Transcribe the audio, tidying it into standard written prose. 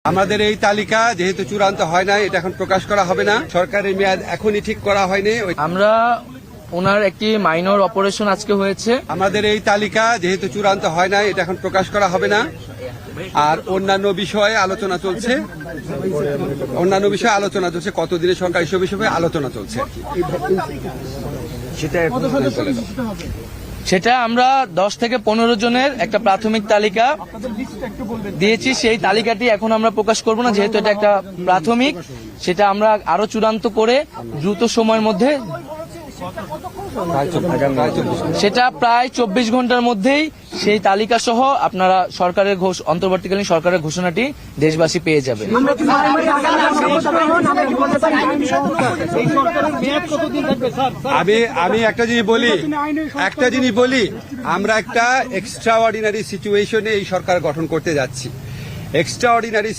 আমাদের এই তালিকা যেহেতু চূড়ান্ত হয় নাই, এটা এখন প্রকাশ করা হবে না। সরকারের মেয়াদ এখনই ঠিক করা হয়নি। আমরা ওনার একটি মাইনর অপারেশন আজকে হয়েছে। আমাদের এই তালিকা যেহেতু চূড়ান্ত হয় নাই, এটা এখন প্রকাশ করা হবে না। আর অন্যান্য বিষয়ে আলোচনা চলছে, কতদিনের সংখ্যা এসব বিষয়ে আলোচনা চলছে। সেটা আমরা 10 থেকে 15 জনের একটা প্রাথমিক তালিকা দিয়েছি। সেই তালিকাটি এখন আমরা প্রকাশ করব না, যেহেতু এটা একটা প্রাথমিক। সেটা আমরা আরো চূড়ান্ত করে দ্রুত সময়ের মধ্যে, সেটা প্রায় 24 ঘন্টার মধ্যেই সেই তালিকা সহ আপনারা সরকারের অন্তর্বর্তীকালীন সরকারের ঘোষণাটি দেশবাসী পেয়ে যাবে। আমি একটা জিনিস বলি, আমরা একটা এক্সট্রাঅর্ডিনারি সিচুয়েশনে এই সরকার গঠন করতে যাচ্ছি। এক্সট্রাঅর্ডিনারি